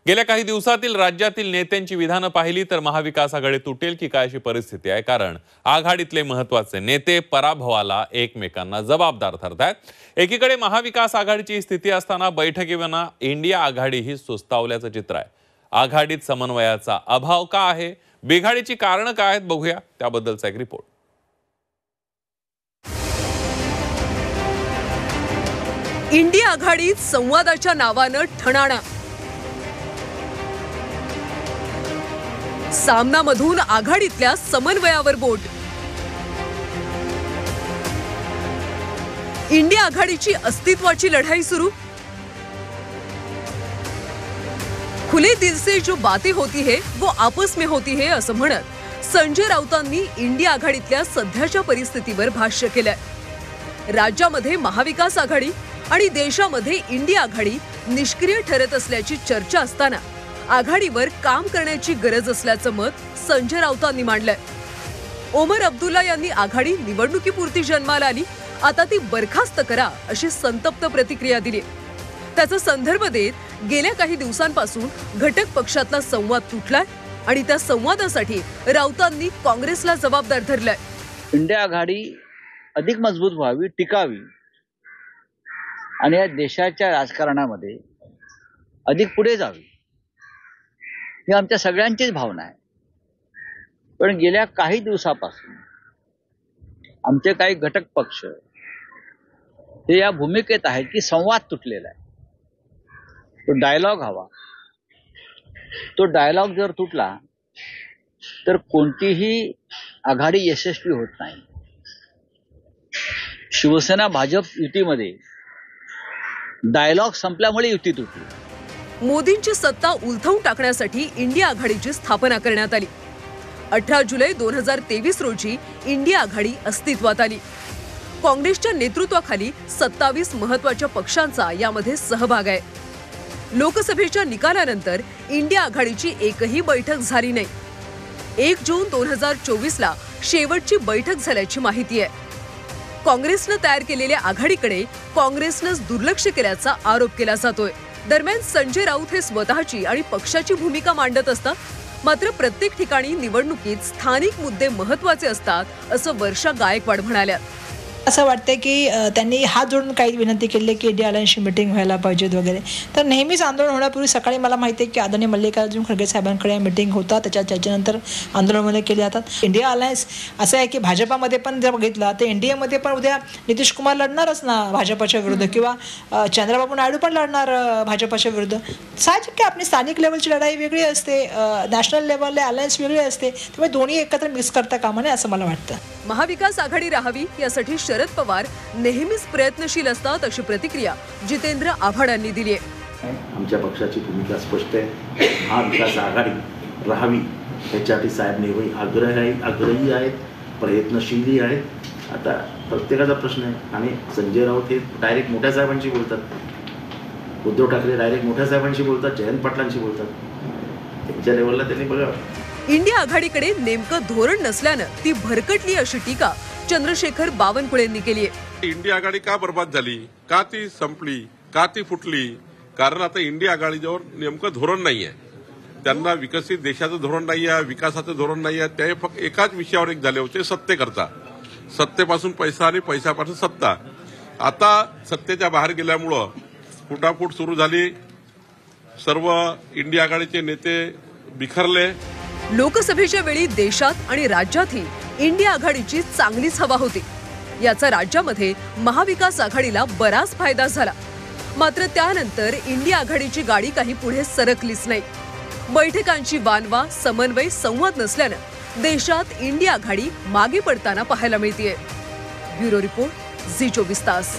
गेल्या काही दिवसातील राज्यातील नेत्यांची विधानं पाहिली तर महाविकास आघाडी तुटेल की काय अशी परिस्थिती आहे। कारण आघाडीतले महत्त्वाचे नेते पराभवाला एकमेकांना जबाबदार ठरतात। एकीकडे महाविकास आघाडीची स्थिती असताना बैठकीविना इंडिया आघाडी ही सुस्तावल्याचं चित्र आहे। आघाडीत समन्वयाचा अभाव का आहे, बिघाडीची कारणं काय आहेत, बघूया त्याबद्दलचा एक रिपोर्ट। इंडिया आघाडीत संवादाच्या नावानं ठणाणा, सामनामधून आघाडीतल्या समन्वयावर बोट। इंडिया आघाडीची अस्तित्वाची लढाई सुरू। खुले दिल से जो बातें होती है वो आपस में होती है असं म्हणत संजय राऊतांनी इंडिया आघाडीतल्या सध्याच्या परिस्थितीवर भाष्य केलंय। राज्यामध्ये महाविकास आघाडी आणि देशामध्ये इंडिया आघाडी निष्क्रिय ठरत असल्याची चर्चा असताना आघाडीवर काम करण्याची गरज असल्याचं मत संजय राऊतांनी मांडलंय। ओमर अब्दुल्ला यांनी आघाडी निवडणुकीपुरती जन्माला आली, आता ती बरखास्त करा अशी संतप्त प्रतिक्रिया दिली। त्याचा संदर्भ देत गेल्या काही दिवसांपासून घटक पक्षातला संवाद तुटलाय आणि त्या संवादासाठी राऊतांनी काँग्रेसला जबाबदार धरलाय। इंडिया आघाडी अधिक मजबूत व्हावी, टिकावी आणि या देशाच्या राजकारणामध्ये अधिक पुढे जावी ही आमच्या सगळ्यांचीच भावना आहे। पण गेल्या काही दिवसापासून आमचे काही घटक पक्ष हे या भूमिकेत आहेत की संवाद तुटलेला आहे, तो डायलॉग हवा। तो डायलॉग जर तुटला तर कोणतीही आघाडी यशस्वी होत नाही। शिवसेना भाजप युतीमध्ये डायलॉग संपल्यामुळे युती तुटली। मोदींची सत्ता उलथवून टाकण्यासाठी इंडिया आघाडीची स्थापना करण्यात आली। 18 जुलै 2023 रोजी इंडिया आघाडी अस्तित्वात आली। काँग्रेसच्या नेतृत्वाखाली 27 महत्त्वाच्या पक्षांचा यामध्ये सहभाग आहे। लोकसभेच्या निकालानंतर इंडिया आघाडीची एकही बैठक झाली नाही। 1 जून 2024 ला शेवटची बैठक झाल्याची माहिती आहे। काँग्रेसनं तयार केलेल्या आघाडीकडे काँग्रेसनंच दुर्लक्ष केल्याचा आरोप केला जातोय। दरम्यान संजय राऊत हे स्वतःची आणि पक्षाची भूमिका मांडत असतात, मात्र प्रत्येक ठिकाणी निवडणुकीत स्थानिक मुद्दे महत्त्वाचे असतात असं वर्षा गायकवाड म्हणाल्या। असं वाटतं की त्यांनी हात जोडून काही विनंती केली की इंडिया अलायन्सची मीटिंग व्हायला पाहिजे वगैरे। तर नेहमीच आंदोलन होण्यापूर्वी सकाळी मला माहिती आहे की आदरणीय मल्लिकार्जुन खरगे साहेबांकडे मीटिंग होतात, त्याच्यानंतर आंदोलनामध्ये केले जातात। इंडिया अलायन्स असं आहे की भाजपामध्ये पण जर बघितलं तर एनडीएमध्ये पण उद्या नितीश कुमार लढणारच ना भाजपाच्या विरुद्ध, किंवा चंद्रबाबू नायडू पण लढणार भाजपाच्या विरुद्ध। साहजिक की आपली स्थानिक लेवलची लढाई वेगळी असते, नॅशनल लेवलला अलायन्स वेगळी असते, त्यामुळे दोन्ही एकत्र मिक्स करता कामा नये असं मला वाटतं। महाविकास आघाडी राहावी यासाठी शरद पवार नेहमीच प्रयत्नशील असतात अशी प्रतिक्रिया जितेंद्र आव्हाडांनी दिली आहे। आमच्या पक्षाची भूमिका स्पष्ट आहे, महाविकास आघाडी राहावी याच्यासाठी साहेब नेहमी आग्रही आहेत, प्रयत्नशीलही आहेत। आता प्रत्येकाचा प्रश्न आहे आणि संजय राऊत हे डायरेक्ट मोठ्या साहेबांशी बोलतात, उद्धव ठाकरे डायरेक्ट मोठ्या साहेबांशी बोलतात, जयंत पाटलांशी बोलतात, त्यांच्या लेवलला त्यांनी बघावं। इंडिया आघाडीकडे नेमकं धोरण नसल्यानं ती भरकटली अशी टीका चंद्रशेखर बावनकुळेंनी केली आहे। इंडिया आघाडी का बर्बाद झाली, का ती संपली, का ती फुटली? कारण आता इंडिया आघाडीजवळ नेमकं धोरण नाहीये। त्यांना विकसित देशाचं धोरण नाहीये, विकासाचं धोरण नाहीये। ते फक्त एकाच विषयावर एक झाले होते, सत्तेकरता। सत्तेपासून पैसा आणि पैशापासून सत्ता। आता सत्तेच्या बाहेर गेल्यामुळं फुटाफूट सुरू झाली, सर्व इंडिया आघाडीचे नेते बिखरले। लोकसभेच्या वेळी देशात आणि राज्यातही इंडिया आघाडीची चांगलीच हवा होती। याचा राज्यामध्ये महाविकास आघाडीला बराच फायदा झाला, मात्र त्यानंतर इंडिया आघाडीची गाडी काही पुढे सरकलीच नाही। बैठकांची वानवा, समन्वय, संवाद नसल्यानं देशात इंडिया आघाडी मागे पडताना पाहायला मिळतेय। ब्युरो रिपोर्ट, झी 24 तास।